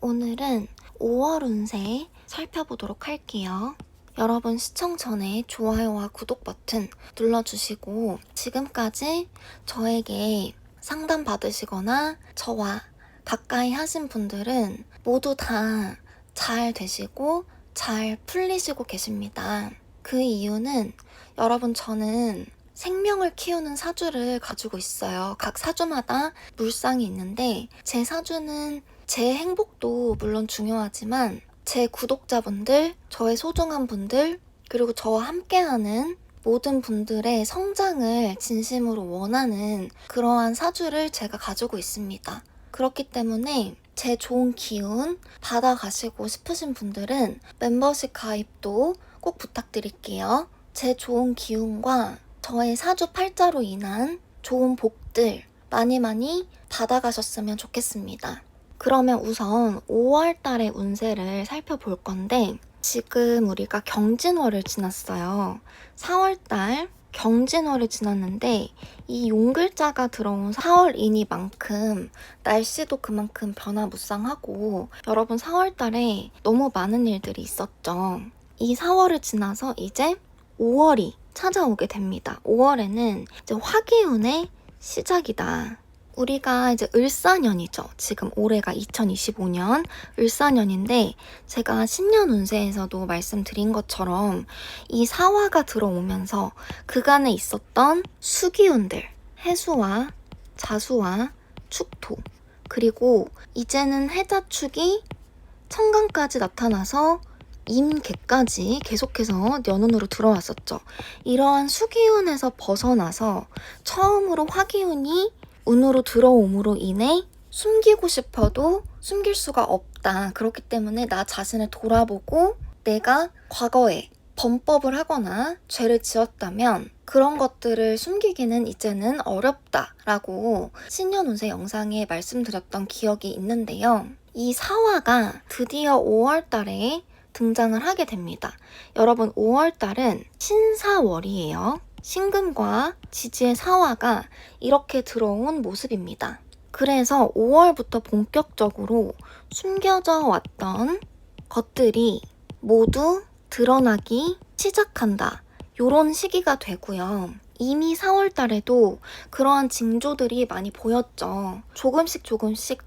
오늘은 5월 운세 살펴보도록 할게요. 여러분 시청 전에 좋아요와 구독 버튼 눌러주시고 지금까지 저에게 상담 받으시거나 저와 가까이 하신 분들은 모두 다 잘 되시고 잘 풀리시고 계십니다. 그 이유는 여러분 저는 생명을 키우는 사주를 가지고 있어요. 각 사주마다 물상이 있는데 제 사주는 제 행복도 물론 중요하지만 제 구독자분들, 저의 소중한 분들, 그리고 저와 함께하는 모든 분들의 성장을 진심으로 원하는 그러한 사주를 제가 가지고 있습니다. 그렇기 때문에 제 좋은 기운 받아가시고 싶으신 분들은 멤버십 가입도 꼭 부탁드릴게요. 제 좋은 기운과 저의 사주 팔자로 인한 좋은 복들 많이 받아가셨으면 좋겠습니다. 그러면 우선 5월 달의 운세를 살펴볼 건데 지금 우리가 경진월을 지났어요. 4월 달 경진월을 지났는데 이 용글자가 들어온 4월이니만큼 날씨도 그만큼 변화무쌍하고 여러분 4월 달에 너무 많은 일들이 있었죠. 이 4월을 지나서 이제 5월이 찾아오게 됩니다. 5월에는 이제 화기운의 시작이다. 우리가 이제 을사년이죠. 지금 올해가 2025년 을사년인데 제가 신년 운세에서도 말씀드린 것처럼 이 사화가 들어오면서 그간에 있었던 수기운들, 해수와 자수와 축토, 그리고 이제는 해자축이 천간까지 나타나서 임계까지 계속해서 년운으로 들어왔었죠. 이러한 수기운에서 벗어나서 처음으로 화기운이 운으로 들어옴으로 인해 숨기고 싶어도 숨길 수가 없다. 그렇기 때문에 나 자신을 돌아보고 내가 과거에 범법을 하거나 죄를 지었다면 그런 것들을 숨기기는 이제는 어렵다라고 신년 운세 영상에 말씀드렸던 기억이 있는데요. 이 사화가 드디어 5월 달에 등장을 하게 됩니다. 여러분 5월 달은 신사월이에요. 신금과 지지의 사화가 이렇게 들어온 모습입니다. 그래서 5월부터 본격적으로 숨겨져 왔던 것들이 모두 드러나기 시작한다. 요런 시기가 되고요. 이미 4월 달에도 그러한 징조들이 많이 보였죠. 조금씩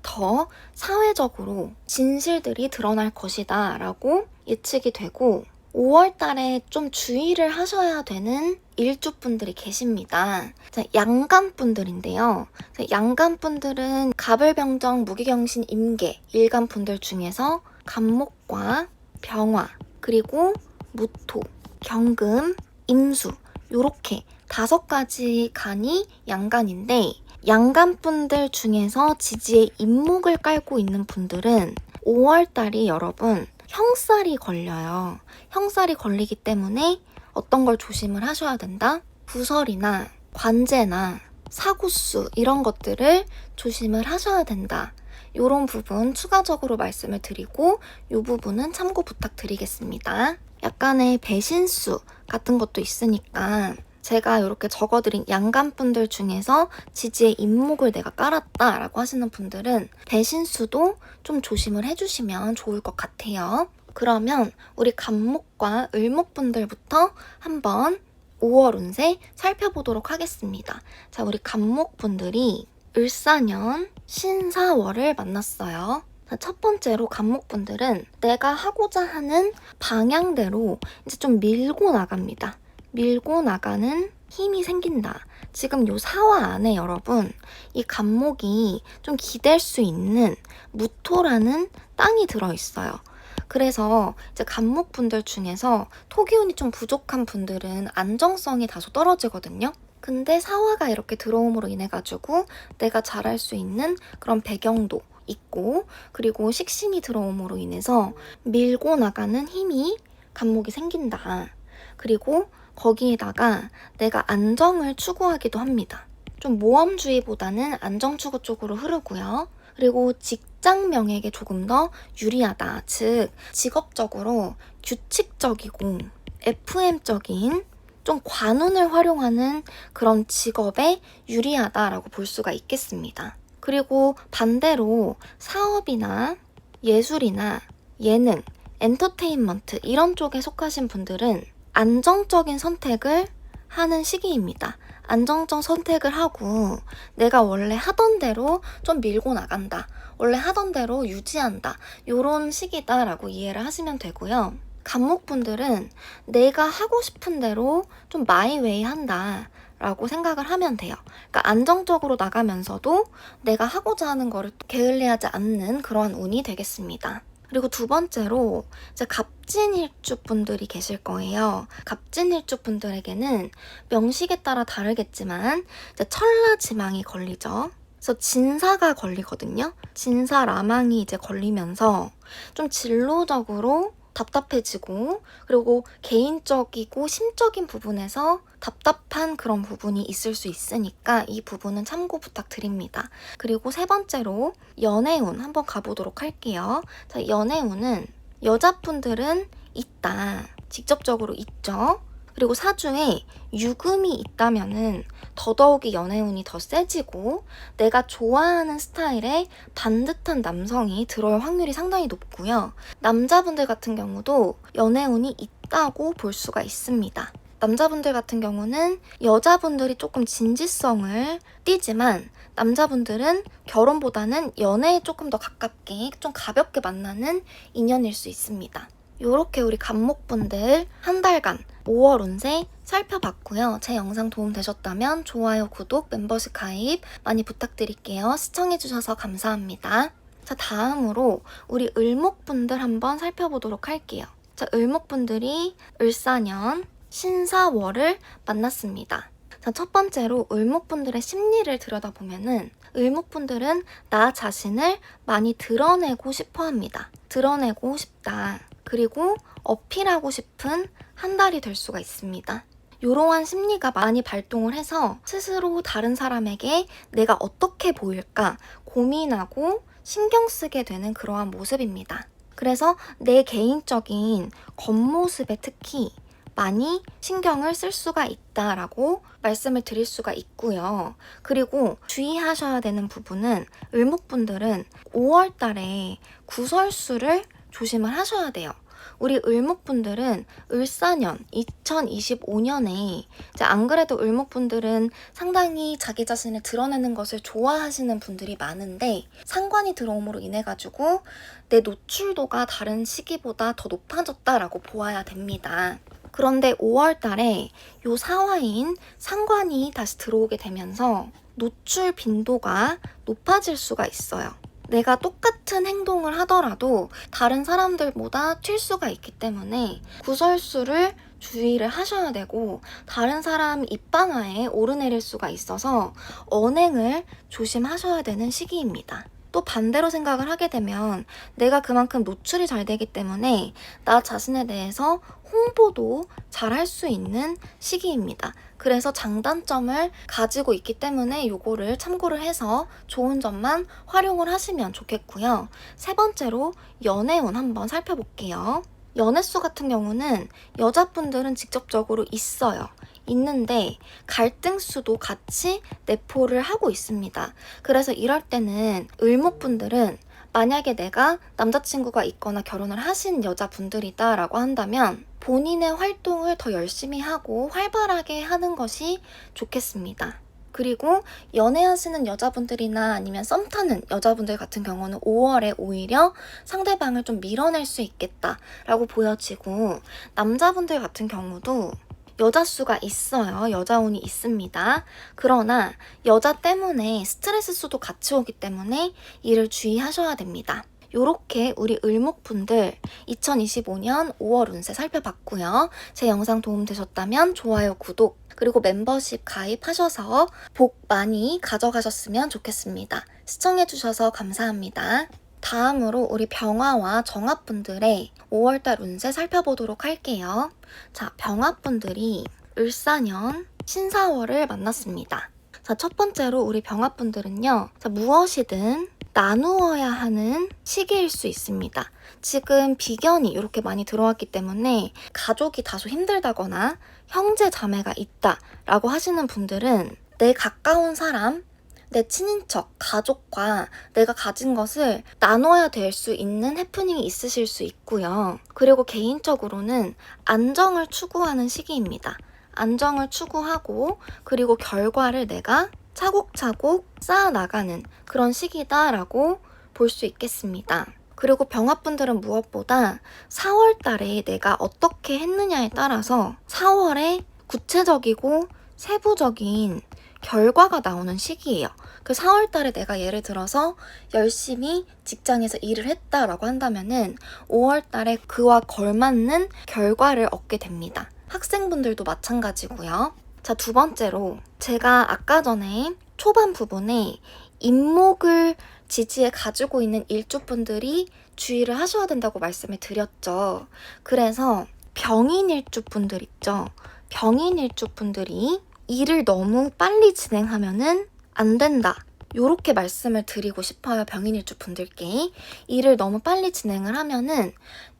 더 사회적으로 진실들이 드러날 것이다 라고 예측이 되고 5월 달에 좀 주의를 하셔야 되는 일주분들이 계십니다. 양간분들인데요. 양간분들은 갑을병정, 무기경신, 임계, 일간분들 중에서 간목과 병화, 그리고 무토, 경금, 임수 요렇게 5가지 간이 양간인데 양간분들 중에서 지지에 임목을 깔고 있는 분들은 5월달이 여러분 형살이 걸려요. 형살이 걸리기 때문에 어떤 걸 조심을 하셔야 된다? 구설이나 관제나 사고수 이런 것들을 조심을 하셔야 된다. 이런 부분 추가적으로 말씀을 드리고 이 부분은 참고 부탁드리겠습니다. 약간의 배신수 같은 것도 있으니까 제가 이렇게 적어드린 양간분들 중에서 지지에 임목을 내가 깔았다라고 하시는 분들은 배신수도 좀 조심을 해주시면 좋을 것 같아요. 그러면 우리 간목과 을목분들부터 한번 5월 운세 살펴보도록 하겠습니다. 자, 우리 간목분들이 을사년 신사월을 만났어요. 첫 번째로 간목분들은 내가 하고자 하는 방향대로 이제 좀 밀고 나갑니다. 밀고 나가는 힘이 생긴다. 지금 요 사화 안에 여러분 이 간목이 좀 기댈 수 있는 무토라는 땅이 들어있어요. 그래서 이제 간목분들 중에서 토기운이 좀 부족한 분들은 안정성이 다소 떨어지거든요. 근데 사화가 이렇게 들어옴으로 인해 가지고 내가 잘할 수 있는 그런 배경도 있고 그리고 식신이 들어옴으로 인해서 밀고 나가는 힘이 간목이 생긴다. 그리고 거기에다가 내가 안정을 추구하기도 합니다. 좀 모험주의보다는 안정 추구 쪽으로 흐르고요. 그리고 직장명에게 조금 더 유리하다. 즉 직업적으로 규칙적이고 FM적인 좀 관운을 활용하는 그런 직업에 유리하다라고 볼 수가 있겠습니다. 그리고 반대로 사업이나 예술이나 예능, 엔터테인먼트 이런 쪽에 속하신 분들은 안정적인 선택을 하는 시기입니다. 안정적 선택을 하고 내가 원래 하던 대로 좀 밀고 나간다. 원래 하던 대로 유지한다. 이런 시기다라고 이해를 하시면 되고요. 간목분들은 내가 하고 싶은 대로 좀 마이웨이 한다. 라고 생각을 하면 돼요. 그러니까 안정적으로 나가면서도 내가 하고자 하는 거를 게을리하지 않는 그러한 운이 되겠습니다. 그리고 두 번째로 이제 갑진일주 분들이 계실 거예요. 갑진일주 분들에게는 명식에 따라 다르겠지만 이제 천라지망이 걸리죠. 그래서 진사가 걸리거든요. 진사라망이 이제 걸리면서 좀 진로적으로 답답해지고 그리고 개인적이고 심적인 부분에서 답답한 그런 부분이 있을 수 있으니까 이 부분은 참고 부탁드립니다. 그리고 세 번째로 연애운 한번 가보도록 할게요. 자, 연애운은 여자분들은 있다. 직접적으로 있죠. 그리고 사주에 유금이 있다면은 더더욱이 연애운이 더 세지고 내가 좋아하는 스타일의 반듯한 남성이 들어올 확률이 상당히 높고요. 남자분들 같은 경우도 연애운이 있다고 볼 수가 있습니다. 남자분들 같은 경우는 여자분들이 조금 진지성을 띠지만 남자분들은 결혼보다는 연애에 조금 더 가깝게 좀 가볍게 만나는 인연일 수 있습니다. 요렇게 우리 간목분들 한 달간 5월 운세 살펴봤고요. 제 영상 도움되셨다면 좋아요, 구독, 멤버십 가입 많이 부탁드릴게요. 시청해주셔서 감사합니다. 자, 다음으로 우리 을목분들 한번 살펴보도록 할게요. 자, 을목분들이 을사년 신사월을 만났습니다. 자, 첫 번째로 을목분들의 심리를 들여다보면은 을목분들은 나 자신을 많이 드러내고 싶어 합니다. 드러내고 싶다. 그리고 어필하고 싶은 한 달이 될 수가 있습니다. 이러한 심리가 많이 발동을 해서 스스로 다른 사람에게 내가 어떻게 보일까 고민하고 신경 쓰게 되는 그러한 모습입니다. 그래서 내 개인적인 겉모습에 특히 많이 신경을 쓸 수가 있다라고 말씀을 드릴 수가 있고요. 그리고 주의하셔야 되는 부분은 을목분들은 5월 달에 구설수를 조심을 하셔야 돼요. 우리 을목분들은 을사년 2025년에 이제 안 그래도 을목분들은 상당히 자기 자신을 드러내는 것을 좋아하시는 분들이 많은데 상관이 들어옴으로 인해 가지고 내 노출도가 다른 시기보다 더 높아졌다라고 보아야 됩니다. 그런데 5월 달에 요 사화인 상관이 다시 들어오게 되면서 노출 빈도가 높아질 수가 있어요. 내가 똑같은 행동을 하더라도 다른 사람들보다 튈 수가 있기 때문에 구설수를 주의를 하셔야 되고 다른 사람 입방아에 오르내릴 수가 있어서 언행을 조심하셔야 되는 시기입니다. 또 반대로 생각을 하게 되면 내가 그만큼 노출이 잘 되기 때문에 나 자신에 대해서 홍보도 잘 할 수 있는 시기입니다. 그래서 장단점을 가지고 있기 때문에 요거를 참고를 해서 좋은 점만 활용을 하시면 좋겠고요. 세 번째로 연애운 한번 살펴볼게요. 연애수 같은 경우는 여자분들은 직접적으로 있어요. 있는데 갈등수도 같이 내포를 하고 있습니다. 그래서 이럴 때는 을목분들은 만약에 내가 남자친구가 있거나 결혼을 하신 여자분들이다 라고 한다면 본인의 활동을 더 열심히 하고 활발하게 하는 것이 좋겠습니다. 그리고 연애하시는 여자분들이나 아니면 썸 타는 여자분들 같은 경우는 5월에 오히려 상대방을 좀 밀어낼 수 있겠다라고 보여지고 남자분들 같은 경우도 여자수가 있어요. 여자운이 있습니다. 그러나 여자 때문에 스트레스 수도 같이 오기 때문에 이를 주의하셔야 됩니다. 요렇게 우리 을목분들 2025년 5월 운세 살펴봤고요. 제 영상 도움되셨다면 좋아요, 구독, 그리고 멤버십 가입하셔서 복 많이 가져가셨으면 좋겠습니다. 시청해주셔서 감사합니다. 다음으로 우리 병화와 정화분들의 5월달 운세 살펴보도록 할게요. 자, 병화분들이 을사년 신사월을 만났습니다. 자, 첫 번째로 우리 병화분들은요. 자, 무엇이든 나누어야 하는 시기일 수 있습니다. 지금 비견이 이렇게 많이 들어왔기 때문에 가족이 다소 힘들다거나 형제 자매가 있다라고 하시는 분들은 내 가까운 사람 내 친인척, 가족과 내가 가진 것을 나눠야 될 수 있는 해프닝이 있으실 수 있고요. 그리고 개인적으로는 안정을 추구하는 시기입니다. 안정을 추구하고 그리고 결과를 내가 차곡차곡 쌓아나가는 그런 시기다라고 볼 수 있겠습니다. 그리고 병합분들은 무엇보다 4월 달에 내가 어떻게 했느냐에 따라서 4월에 구체적이고 세부적인 결과가 나오는 시기예요. 그 4월 달에 내가 예를 들어서 열심히 직장에서 일을 했다라고 한다면은 5월 달에 그와 걸맞는 결과를 얻게 됩니다. 학생분들도 마찬가지고요. 자, 두 번째로 제가 아까 전에 초반 부분에 임목을 지지에 가지고 있는 일주분들이 주의를 하셔야 된다고 말씀을 드렸죠. 그래서 병인일주분들 있죠. 병인일주분들이 일을 너무 빨리 진행하면은 안 된다. 요렇게 말씀을 드리고 싶어요. 병인일주 분들께. 일을 너무 빨리 진행을 하면은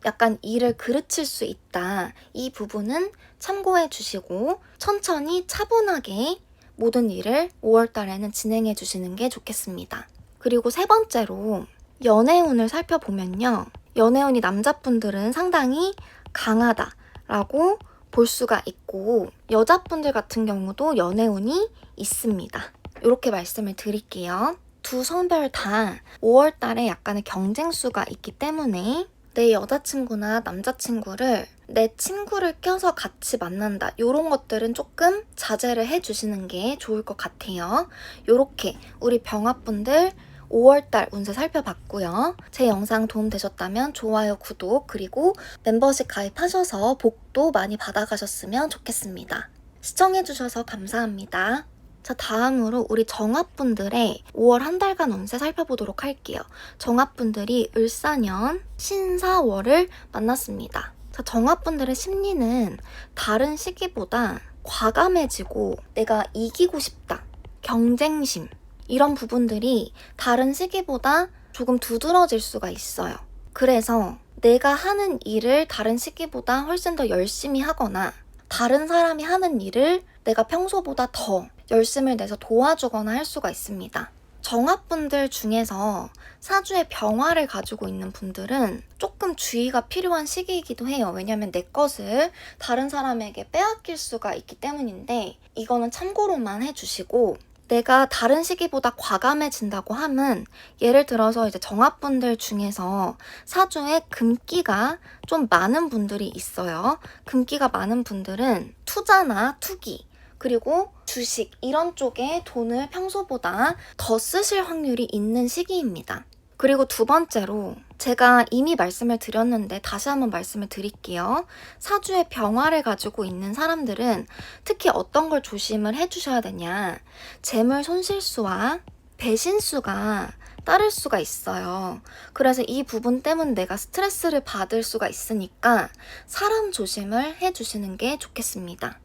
약간 일을 그르칠 수 있다. 이 부분은 참고해 주시고 천천히 차분하게 모든 일을 5월 달에는 진행해 주시는 게 좋겠습니다. 그리고 세 번째로 연애운을 살펴보면요. 연애운이 남자분들은 상당히 강하다라고 볼 수가 있고 여자분들 같은 경우도 연애운이 있습니다. 이렇게 말씀을 드릴게요. 두 성별 다 5월 달에 약간의 경쟁수가 있기 때문에 내 여자친구나 남자친구를 내 친구를 껴서 같이 만난다. 이런 것들은 조금 자제를 해주시는 게 좋을 것 같아요. 이렇게 우리 병합분들 5월달 운세 살펴봤고요. 제 영상 도움되셨다면 좋아요, 구독, 그리고 멤버십 가입하셔서 복도 많이 받아가셨으면 좋겠습니다. 시청해주셔서 감사합니다. 자, 다음으로 우리 정합분들의 5월 한 달간 운세 살펴보도록 할게요. 정합분들이 을사년 신사월을 만났습니다. 자, 정합분들의 심리는 다른 시기보다 과감해지고 내가 이기고 싶다. 경쟁심. 이런 부분들이 다른 시기보다 조금 두드러질 수가 있어요. 그래서 내가 하는 일을 다른 시기보다 훨씬 더 열심히 하거나 다른 사람이 하는 일을 내가 평소보다 더 열심을 내서 도와주거나 할 수가 있습니다. 정합분들 중에서 사주의 병화를 가지고 있는 분들은 조금 주의가 필요한 시기이기도 해요. 왜냐면 내 것을 다른 사람에게 빼앗길 수가 있기 때문인데 이거는 참고로만 해주시고 내가 다른 시기보다 과감해진다고 하면 예를 들어서 이제 정합분들 중에서 사주에 금기가 좀 많은 분들이 있어요. 금기가 많은 분들은 투자나 투기 그리고 주식 이런 쪽에 돈을 평소보다 더 쓰실 확률이 있는 시기입니다. 그리고 두 번째로 제가 이미 말씀을 드렸는데 다시 한번 말씀을 드릴게요. 사주의 병화를 가지고 있는 사람들은 특히 어떤 걸 조심을 해주셔야 되냐. 재물 손실수와 배신수가 따를 수가 있어요. 그래서 이 부분 때문에 내가 스트레스를 받을 수가 있으니까 사람 조심을 해주시는 게 좋겠습니다.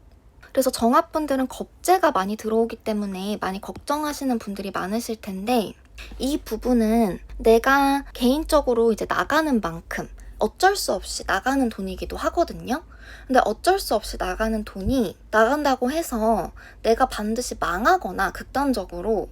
그래서 정합분들은 겁재가 많이 들어오기 때문에 많이 걱정하시는 분들이 많으실 텐데 이 부분은 내가 개인적으로 이제 나가는 만큼 어쩔 수 없이 나가는 돈이기도 하거든요. 근데 어쩔 수 없이 나가는 돈이 나간다고 해서 내가 반드시 망하거나 극단적으로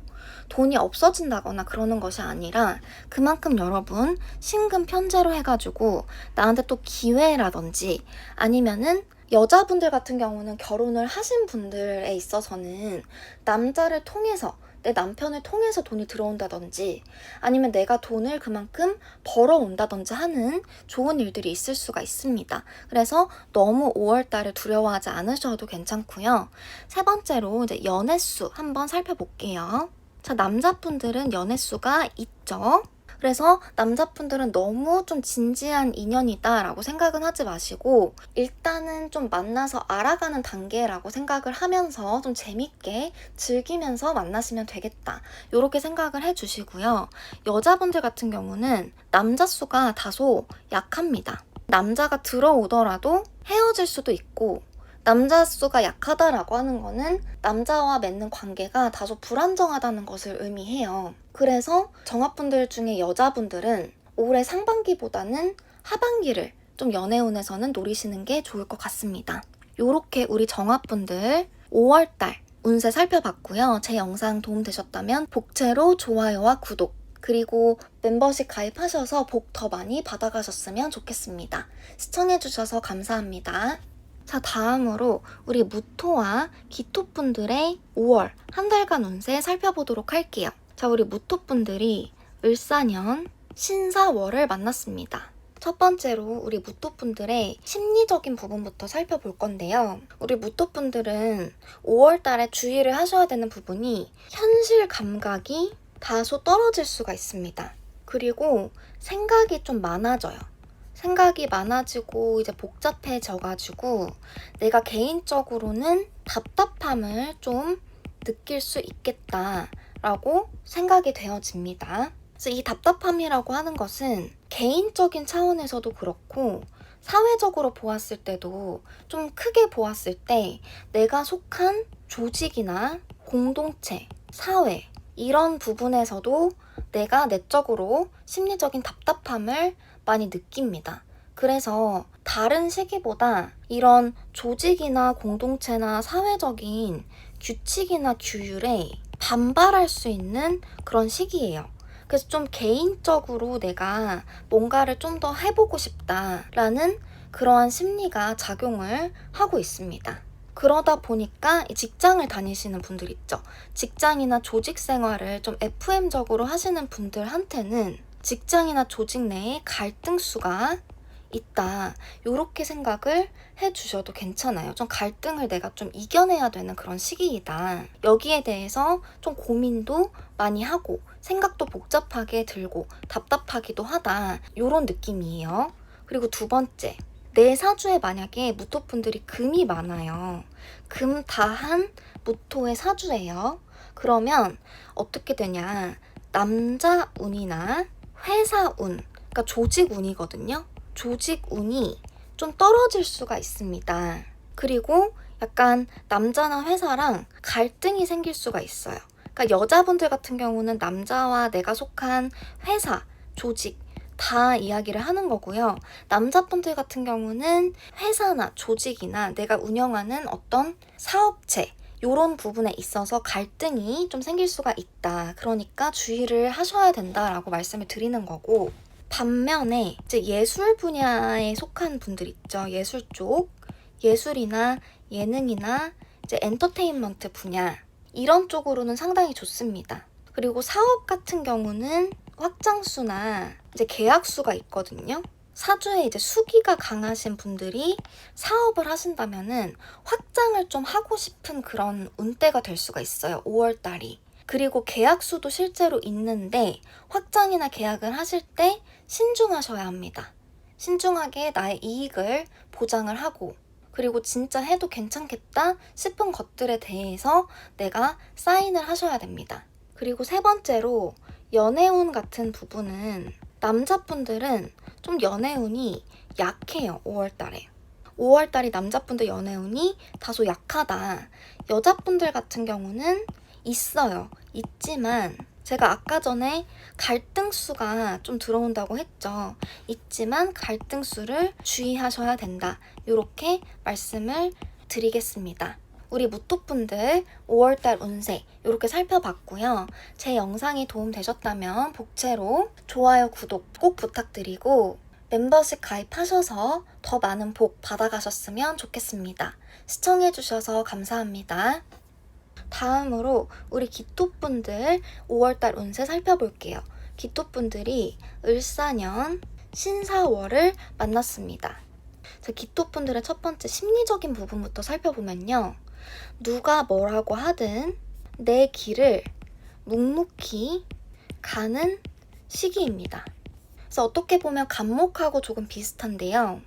돈이 없어진다거나 그러는 것이 아니라 그만큼 여러분 신금 편제로 해가지고 나한테 또 기회라든지 아니면은 여자분들 같은 경우는 결혼을 하신 분들에 있어서는 남자를 통해서 내 남편을 통해서 돈이 들어온다든지 아니면 내가 돈을 그만큼 벌어온다든지 하는 좋은 일들이 있을 수가 있습니다. 그래서 너무 5월달을 두려워하지 않으셔도 괜찮고요. 세 번째로 이제 연애수 한번 살펴볼게요. 자, 남자분들은 연애수가 있죠. 그래서 남자분들은 너무 좀 진지한 인연이다라고 생각은 하지 마시고 일단은 좀 만나서 알아가는 단계라고 생각을 하면서 좀 재밌게 즐기면서 만나시면 되겠다. 이렇게 생각을 해주시고요. 여자분들 같은 경우는 남자 수가 다소 약합니다. 남자가 들어오더라도 헤어질 수도 있고 남자 수가 약하다라고 하는 거는 남자와 맺는 관계가 다소 불안정하다는 것을 의미해요. 그래서 정합분들 중에 여자분들은 올해 상반기보다는 하반기를 좀 연애운에서는 노리시는 게 좋을 것 같습니다. 요렇게 우리 정합분들 5월달 운세 살펴봤고요. 제 영상 도움되셨다면 복채로 좋아요와 구독, 그리고 멤버십 가입하셔서 복 더 많이 받아가셨으면 좋겠습니다. 시청해주셔서 감사합니다. 자, 다음으로 우리 무토와 기토분들의 5월 한 달간 운세 살펴보도록 할게요. 자, 우리 무토분들이 을사년 신사월을 만났습니다. 첫 번째로 우리 무토분들의 심리적인 부분부터 살펴볼 건데요. 우리 무토분들은 5월 달에 주의를 하셔야 되는 부분이 현실 감각이 다소 떨어질 수가 있습니다. 그리고 생각이 좀 많아져요. 생각이 많아지고 이제 복잡해져가지고 내가 개인적으로는 답답함을 좀 느낄 수 있겠다라고 생각이 되어집니다. 그래서 이 답답함이라고 하는 것은 개인적인 차원에서도 그렇고 사회적으로 보았을 때도 좀 크게 보았을 때 내가 속한 조직이나 공동체, 사회 이런 부분에서도 내가 내적으로 심리적인 답답함을 많이 느낍니다. 그래서 다른 시기보다 이런 조직이나 공동체나 사회적인 규칙이나 규율에 반발할 수 있는 그런 시기예요. 그래서 좀 개인적으로 내가 뭔가를 좀 더 해보고 싶다라는 그러한 심리가 작용을 하고 있습니다. 그러다 보니까 직장을 다니시는 분들 있죠. 직장이나 조직 생활을 좀 FM적으로 하시는 분들한테는 직장이나 조직 내에 갈등수가 있다. 이렇게 생각을 해주셔도 괜찮아요. 좀 갈등을 내가 좀 이겨내야 되는 그런 시기이다. 여기에 대해서 좀 고민도 많이 하고 생각도 복잡하게 들고 답답하기도 하다. 이런 느낌이에요. 그리고 두 번째, 내 사주에 만약에 무토분들이 금이 많아요. 금 다한 무토의 사주예요. 그러면 어떻게 되냐? 남자 운이나 회사 운, 그러니까 조직 운이거든요. 조직 운이 좀 떨어질 수가 있습니다. 그리고 약간 남자나 회사랑 갈등이 생길 수가 있어요. 그러니까 여자분들 같은 경우는 남자와 내가 속한 회사, 조직 다 이야기를 하는 거고요. 남자분들 같은 경우는 회사나 조직이나 내가 운영하는 어떤 사업체 이런 부분에 있어서 갈등이 좀 생길 수가 있다. 그러니까 주의를 하셔야 된다라고 말씀을 드리는 거고, 반면에 이제 예술 분야에 속한 분들 있죠. 예술 쪽, 예술이나 예능이나 이제 엔터테인먼트 분야 이런 쪽으로는 상당히 좋습니다. 그리고 사업 같은 경우는 확장수나 이제 계약수가 있거든요. 사주에 이제 수기가 강하신 분들이 사업을 하신다면은 확장을 좀 하고 싶은 그런 운대가 될 수가 있어요. 5월 달이. 그리고 계약수도 실제로 있는데 확장이나 계약을 하실 때 신중하셔야 합니다. 신중하게 나의 이익을 보장을 하고, 그리고 진짜 해도 괜찮겠다 싶은 것들에 대해서 내가 사인을 하셔야 됩니다. 그리고 세 번째로 연애운 같은 부분은 남자분들은 좀 연애운이 약해요. 5월달에. 5월달이 남자분들 연애운이 다소 약하다. 여자분들 같은 경우는 있어요. 있지만 제가 아까 전에 갈등수가 좀 들어온다고 했죠. 있지만 갈등수를 주의하셔야 된다. 이렇게 말씀을 드리겠습니다. 우리 무토분들 5월달 운세 이렇게 살펴봤고요. 제 영상이 도움되셨다면 복채로 좋아요, 구독 꼭 부탁드리고 멤버십 가입하셔서 더 많은 복 받아가셨으면 좋겠습니다. 시청해주셔서 감사합니다. 다음으로 우리 기토분들 5월달 운세 살펴볼게요. 기토분들이 을사년 신사월을 만났습니다. 기토분들의 첫 번째 심리적인 부분부터 살펴보면요. 누가 뭐라고 하든 내 길을 묵묵히 가는 시기입니다. 그래서 어떻게 보면 간목하고 조금 비슷한데요.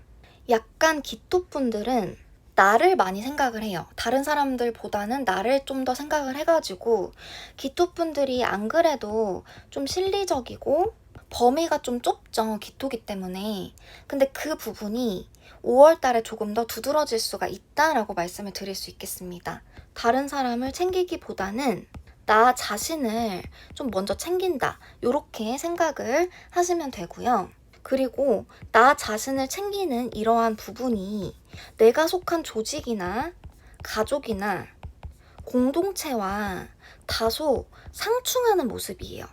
약간 기토분들은 나를 많이 생각을 해요. 다른 사람들보다는 나를 좀 더 생각을 해가지고 기토분들이 안 그래도 좀 실리적이고 범위가 좀 좁죠. 기토기 때문에. 근데 그 부분이 5월 달에 조금 더 두드러질 수가 있다라고 말씀을 드릴 수 있겠습니다. 다른 사람을 챙기기보다는 나 자신을 좀 먼저 챙긴다. 이렇게 생각을 하시면 되고요. 그리고 나 자신을 챙기는 이러한 부분이 내가 속한 조직이나 가족이나 공동체와 다소 상충하는 모습이에요.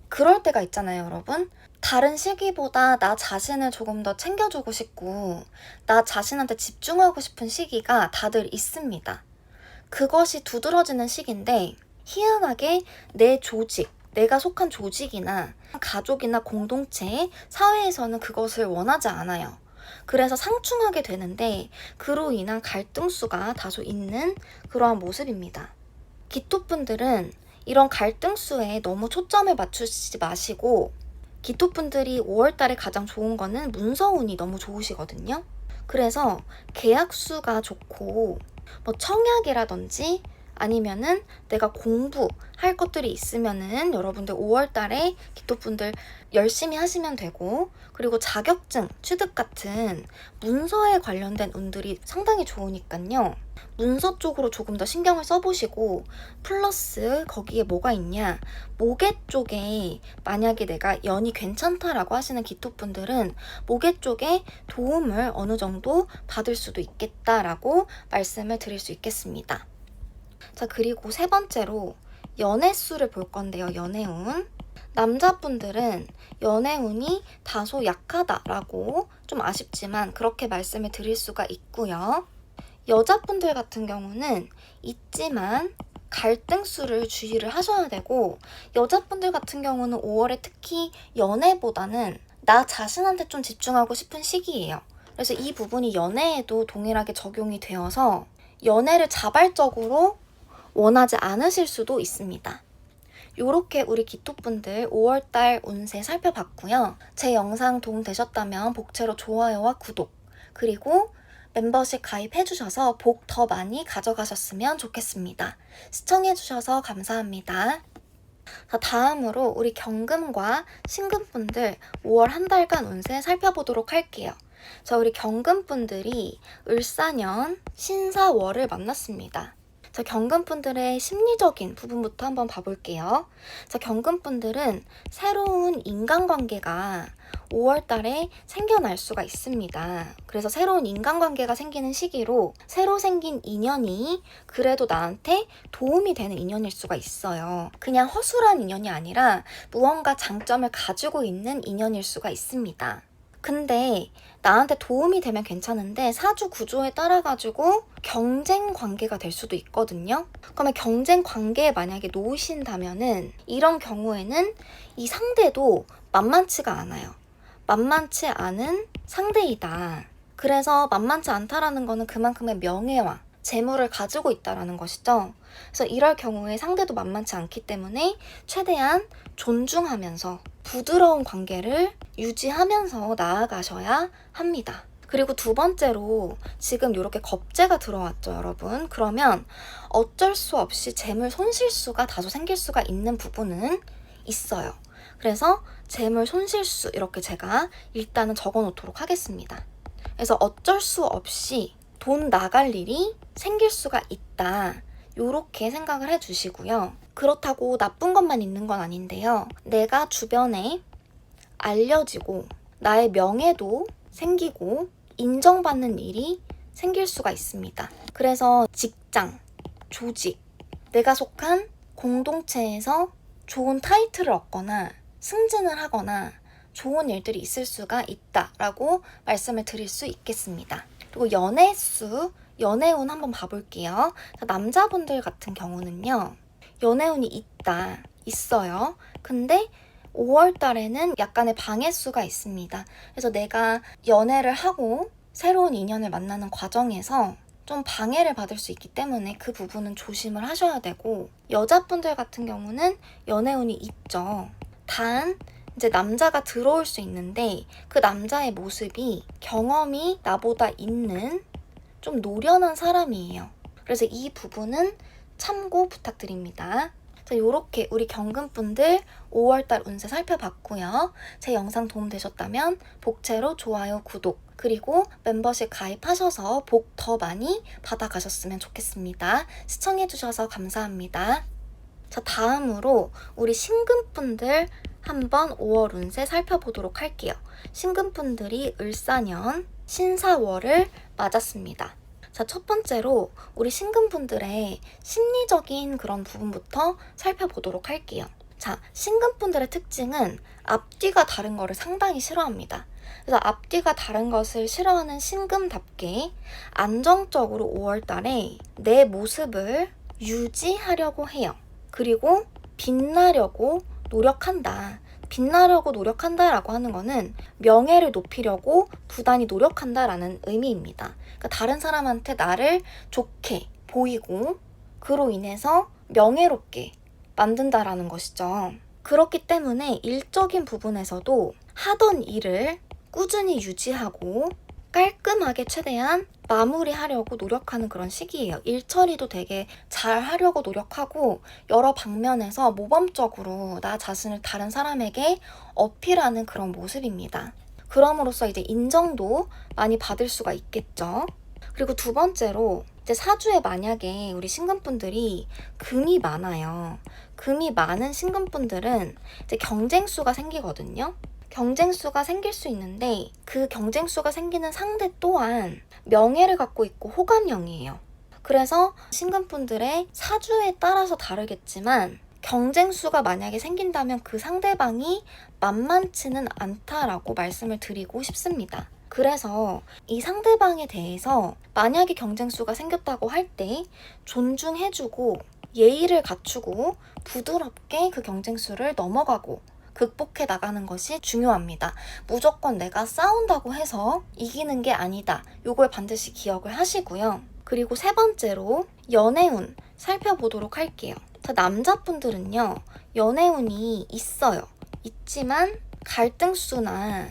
그럴 때가 있잖아요, 여러분. 다른 시기보다 나 자신을 조금 더 챙겨주고 싶고 나 자신한테 집중하고 싶은 시기가 다들 있습니다. 그것이 두드러지는 시기인데 희한하게 내 조직, 내가 속한 조직이나 가족이나 공동체, 사회에서는 그것을 원하지 않아요. 그래서 상충하게 되는데 그로 인한 갈등수가 다소 있는 그러한 모습입니다. 기토분들은 이런 갈등수에 너무 초점을 맞추지 마시고 기토분들이 5월달에 가장 좋은 거는 문서운이 너무 좋으시거든요. 그래서 계약수가 좋고 뭐 청약이라든지 아니면은 내가 공부할 것들이 있으면은 여러분들 5월달에 기토분들 열심히 하시면 되고, 그리고 자격증 취득 같은 문서에 관련된 운들이 상당히 좋으니까요. 문서 쪽으로 조금 더 신경을 써보시고, 플러스 거기에 뭐가 있냐, 모계 쪽에 만약에 내가 연이 괜찮다라고 하시는 기토분들은 모계 쪽에 도움을 어느 정도 받을 수도 있겠다라고 말씀을 드릴 수 있겠습니다. 자, 그리고 세 번째로 연애수를 볼 건데요. 연애운. 남자분들은 연애운이 다소 약하다라고 좀 아쉽지만 그렇게 말씀을 드릴 수가 있고요. 여자분들 같은 경우는 있지만 갈등수를 주의를 하셔야 되고, 여자분들 같은 경우는 5월에 특히 연애보다는 나 자신한테 좀 집중하고 싶은 시기예요. 그래서 이 부분이 연애에도 동일하게 적용이 되어서 연애를 자발적으로 원하지 않으실 수도 있습니다. 요렇게 우리 기토분들 5월달 운세 살펴봤고요. 제 영상 도움되셨다면 복채로 좋아요와 구독, 그리고 멤버십 가입해주셔서 복 더 많이 가져가셨으면 좋겠습니다. 시청해주셔서 감사합니다. 자, 다음으로 우리 경금과 신금분들 5월 한 달간 운세 살펴보도록 할게요. 자, 우리 경금분들이 을사년 신사월을 만났습니다. 자, 경금분들의 심리적인 부분부터 한번 봐볼게요. 자, 경금분들은 새로운 인간관계가 5월달에 생겨날 수가 있습니다. 그래서 새로운 인간관계가 생기는 시기로 새로 생긴 인연이 그래도 나한테 도움이 되는 인연일 수가 있어요. 그냥 허술한 인연이 아니라 무언가 장점을 가지고 있는 인연일 수가 있습니다. 근데 나한테 도움이 되면 괜찮은데 사주 구조에 따라 가지고 경쟁 관계가 될 수도 있거든요. 그러면 경쟁 관계에 만약에 놓으신다면은 이런 경우에는 이 상대도 만만치가 않아요. 만만치 않은 상대이다. 그래서 만만치 않다라는 거는 그만큼의 명예와 재물을 가지고 있다라는 것이죠. 그래서 이럴 경우에 상대도 만만치 않기 때문에 최대한 존중하면서 부드러운 관계를 유지하면서 나아가셔야 합니다. 그리고 두 번째로 지금 이렇게 겁재가 들어왔죠, 여러분. 그러면 어쩔 수 없이 재물 손실수가 다소 생길 수가 있는 부분은 있어요. 그래서 재물 손실수 이렇게 제가 일단은 적어 놓도록 하겠습니다. 그래서 어쩔 수 없이 돈 나갈 일이 생길 수가 있다. 요렇게 생각을 해주시고요. 그렇다고 나쁜 것만 있는 건 아닌데요. 내가 주변에 알려지고 나의 명예도 생기고 인정받는 일이 생길 수가 있습니다. 그래서 직장, 조직, 내가 속한 공동체에서 좋은 타이틀을 얻거나 승진을 하거나 좋은 일들이 있을 수가 있다라고 말씀을 드릴 수 있겠습니다. 그리고 연애수, 연애운 한번 봐볼게요. 남자분들 같은 경우는요. 연애운이 있어요. 근데 5월 달에는 약간의 방해수가 있습니다. 그래서 내가 연애를 하고 새로운 인연을 만나는 과정에서 좀 방해를 받을 수 있기 때문에 그 부분은 조심을 하셔야 되고, 여자분들 같은 경우는 연애운이 있죠. 단 이제 남자가 들어올 수 있는데 그 남자의 모습이 경험이 나보다 있는 좀 노련한 사람이에요. 그래서 이 부분은 참고 부탁드립니다. 자, 요렇게 우리 경금분들 5월달 운세 살펴봤고요. 제 영상 도움되셨다면 복채로 좋아요, 구독, 그리고 멤버십 가입하셔서 복 더 많이 받아가셨으면 좋겠습니다. 시청해주셔서 감사합니다. 자, 다음으로 우리 신금분들 한번 5월 운세 살펴보도록 할게요. 신금분들이 을사년 신사월을 맞았습니다. 자, 첫 번째로 우리 신금분들의 심리적인 그런 부분부터 살펴보도록 할게요. 자, 신금분들의 특징은 앞뒤가 다른 거를 상당히 싫어합니다. 그래서 앞뒤가 다른 것을 싫어하는 신금답게 안정적으로 5월달에 내 모습을 유지하려고 해요. 그리고 빛나려고 노력한다. 빛나려고 노력한다라고 하는 거는 명예를 높이려고 부단히 노력한다라는 의미입니다. 그러니까 다른 사람한테 나를 좋게 보이고 그로 인해서 명예롭게 만든다라는 것이죠. 그렇기 때문에 일적인 부분에서도 하던 일을 꾸준히 유지하고 깔끔하게 최대한 마무리하려고 노력하는 그런 시기예요. 일 처리도 되게 잘 하려고 노력하고 여러 방면에서 모범적으로 나 자신을 다른 사람에게 어필하는 그런 모습입니다. 그럼으로써 이제 인정도 많이 받을 수가 있겠죠. 그리고 두 번째로 이제 사주에 만약에 우리 신금분들이 금이 많아요. 금이 많은 신금분들은 이제 경쟁수가 생기거든요. 경쟁수가 생길 수 있는데 그 경쟁수가 생기는 상대 또한 명예를 갖고 있고 호감형이에요. 그래서 신금분들의 사주에 따라서 다르겠지만 경쟁수가 만약에 생긴다면 그 상대방이 만만치는 않다라고 말씀을 드리고 싶습니다. 그래서 이 상대방에 대해서 만약에 경쟁수가 생겼다고 할 때 존중해주고 예의를 갖추고 부드럽게 그 경쟁수를 넘어가고 극복해 나가는 것이 중요합니다. 무조건 내가 싸운다고 해서 이기는 게 아니다. 요걸 반드시 기억을 하시고요. 그리고 세 번째로 연애운 살펴보도록 할게요. 자, 남자분들은요. 연애운이 있어요. 있지만 갈등수나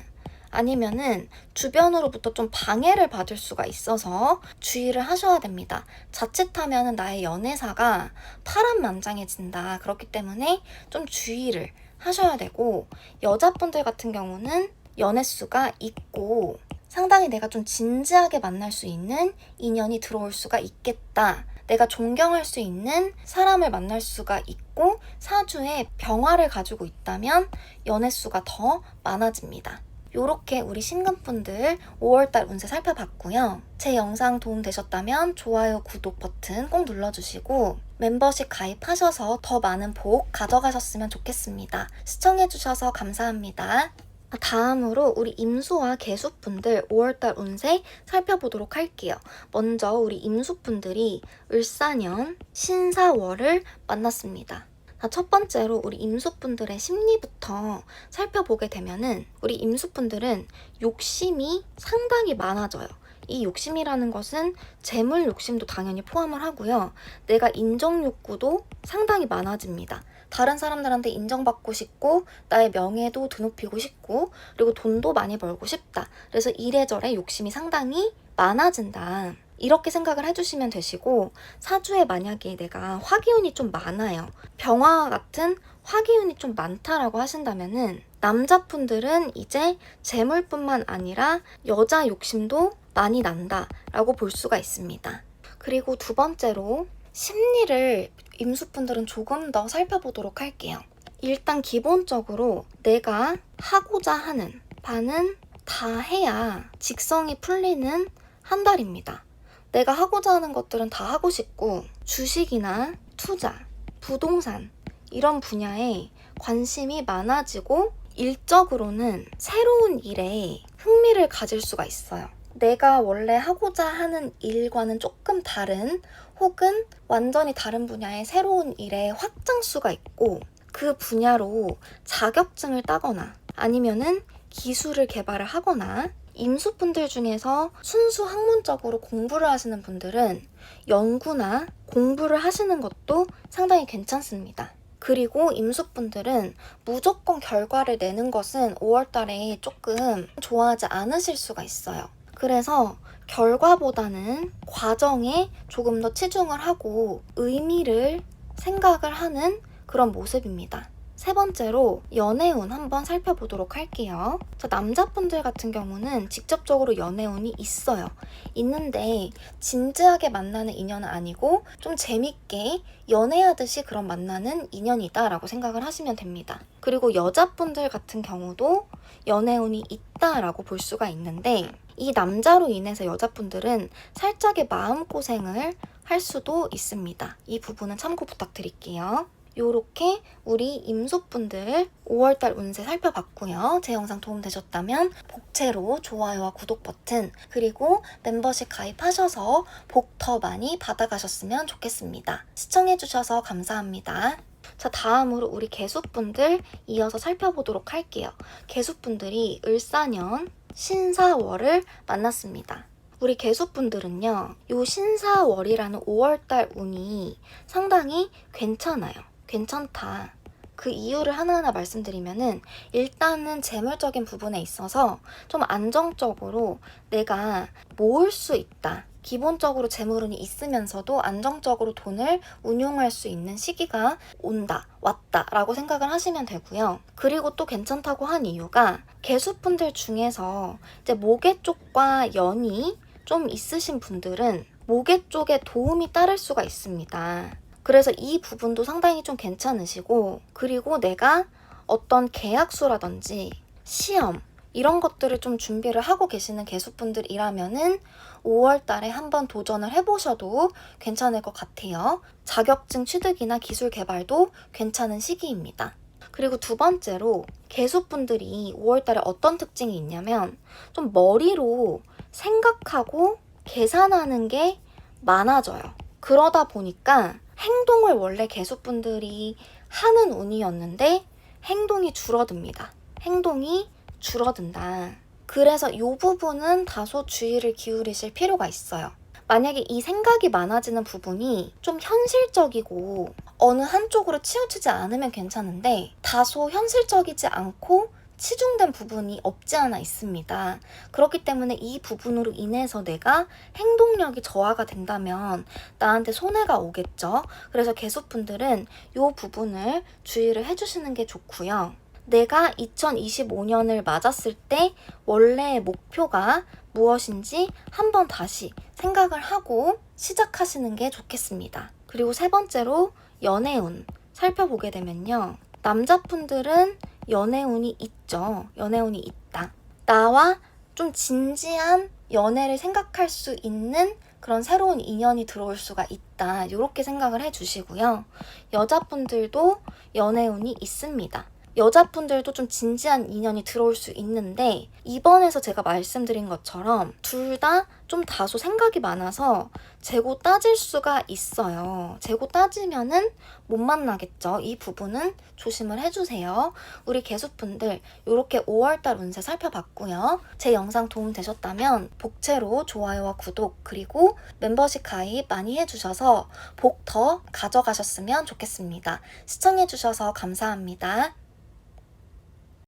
아니면은 주변으로부터 좀 방해를 받을 수가 있어서 주의를 하셔야 됩니다. 자칫하면 나의 연애사가 파란만장해진다. 그렇기 때문에 좀 주의를 하셔야 되고, 여자분들 같은 경우는 연애수가 있고 상당히 내가 좀 진지하게 만날 수 있는 인연이 들어올 수가 있겠다. 내가 존경할 수 있는 사람을 만날 수가 있고 사주에 병화를 가지고 있다면 연애수가 더 많아집니다. 요렇게 우리 신금분들 5월달 운세 살펴봤고요. 제 영상 도움되셨다면 좋아요, 구독 버튼 꼭 눌러주시고 멤버십 가입하셔서 더 많은 복 가져가셨으면 좋겠습니다. 시청해주셔서 감사합니다. 다음으로 우리 임수와 개수분들 5월달 운세 살펴보도록 할게요. 먼저 우리 임수분들이 을사년 신사월을 만났습니다. 첫 번째로 우리 임수분들의 심리부터 살펴보게 되면은 우리 임수분들은 욕심이 상당히 많아져요. 이 욕심이라는 것은 재물 욕심도 당연히 포함을 하고요. 내가 인정 욕구도 상당히 많아집니다. 다른 사람들한테 인정받고 싶고 나의 명예도 드높이고 싶고 그리고 돈도 많이 벌고 싶다. 그래서 이래저래 욕심이 상당히 많아진다. 이렇게 생각을 해주시면 되시고 사주에 만약에 내가 화기운이 좀 많아요. 병화와 같은 화기운이 좀 많다라고 하신다면은 남자분들은 이제 재물뿐만 아니라 여자 욕심도 많이 난다라고 볼 수가 있습니다. 그리고 두 번째로 심리를 임수분들은 조금 더 살펴보도록 할게요. 일단 기본적으로 내가 하고자 하는 바는 다 해야 직성이 풀리는 한 달입니다. 내가 하고자 하는 것들은 다 하고 싶고 주식이나 투자, 부동산 이런 분야에 관심이 많아지고 일적으로는 새로운 일에 흥미를 가질 수가 있어요. 내가 원래 하고자 하는 일과는 조금 다른 혹은 완전히 다른 분야의 새로운 일에 확장수가 있고 그 분야로 자격증을 따거나 아니면은 기술을 개발을 하거나 임수분들 중에서 순수 학문적으로 공부를 하시는 분들은 연구나 공부를 하시는 것도 상당히 괜찮습니다. 그리고 임수분들은 무조건 결과를 내는 것은 5월달에 조금 좋아하지 않으실 수가 있어요. 그래서 결과보다는 과정에 조금 더 치중을 하고 의미를 생각을 하는 그런 모습입니다. 세 번째로 연애운 한번 살펴보도록 할게요. 자, 남자분들 같은 경우는 직접적으로 연애운이 있어요. 있는데 진지하게 만나는 인연은 아니고 좀 재밌게 연애하듯이 그런 만나는 인연이다 라고 생각을 하시면 됩니다. 그리고 여자분들 같은 경우도 연애운이 있다라고 볼 수가 있는데 이 남자로 인해서 여자분들은 살짝의 마음고생을 할 수도 있습니다. 이 부분은 참고 부탁드릴게요. 요렇게 우리 임소분들 5월달 운세 살펴봤고요. 제 영상 도움되셨다면 복채로 좋아요와 구독 버튼 그리고 멤버십 가입하셔서 복 더 많이 받아가셨으면 좋겠습니다. 시청해주셔서 감사합니다. 자, 다음으로 우리 개수분들 이어서 살펴보도록 할게요. 개수분들이 을사년 신사월을 만났습니다. 우리 개수분들은요, 요 신사월이라는 5월달 운이 상당히 괜찮아요. 괜찮다. 그 이유를 하나하나 말씀드리면은 일단은 재물적인 부분에 있어서 좀 안정적으로 내가 모을 수 있다. 기본적으로 재물운이 있으면서도 안정적으로 돈을 운용할 수 있는 시기가 온다, 왔다 라고 생각을 하시면 되고요. 그리고 또 괜찮다고 한 이유가 개수분들 중에서 이제 모계 쪽과 연이 좀 있으신 분들은 모계 쪽에 도움이 따를 수가 있습니다. 그래서 이 부분도 상당히 좀 괜찮으시고, 그리고 내가 어떤 계약서라든지 시험 이런 것들을 좀 준비를 하고 계시는 개수분들이라면은 5월 달에 한번 도전을 해보셔도 괜찮을 것 같아요. 자격증 취득이나 기술 개발도 괜찮은 시기입니다. 그리고 두 번째로 개수분들이 5월 달에 어떤 특징이 있냐면 좀 머리로 생각하고 계산하는 게 많아져요. 그러다 보니까 행동을 원래 개수분들이 하는 운이었는데 행동이 줄어듭니다. 행동이 줄어든다. 그래서 이 부분은 다소 주의를 기울이실 필요가 있어요. 만약에 이 생각이 많아지는 부분이 좀 현실적이고 어느 한쪽으로 치우치지 않으면 괜찮은데 다소 현실적이지 않고 치중된 부분이 없지 않아 있습니다. 그렇기 때문에 이 부분으로 인해서 내가 행동력이 저하가 된다면 나한테 손해가 오겠죠. 그래서 개수분들은 이 부분을 주의를 해주시는 게 좋고요. 내가 2025년을 맞았을 때 원래의 목표가 무엇인지 한번 다시 생각을 하고 시작하시는 게 좋겠습니다. 그리고 세 번째로 연애운 살펴보게 되면요. 남자분들은 연애운이 있죠. 연애운이 있다. 나와 좀 진지한 연애를 생각할 수 있는 그런 새로운 인연이 들어올 수가 있다. 이렇게 생각을 해주시고요. 여자분들도 연애운이 있습니다. 여자분들도 좀 진지한 인연이 들어올 수 있는데 이번에서 제가 말씀드린 것처럼 둘 다 좀 다소 생각이 많아서 재고 따질 수가 있어요. 재고 따지면은 못 만나겠죠. 이 부분은 조심을 해주세요. 우리 개수분들 이렇게 5월달 운세 살펴봤고요. 제 영상 도움되셨다면 복채로 좋아요와 구독 그리고 멤버십 가입 많이 해주셔서 복 더 가져가셨으면 좋겠습니다. 시청해주셔서 감사합니다.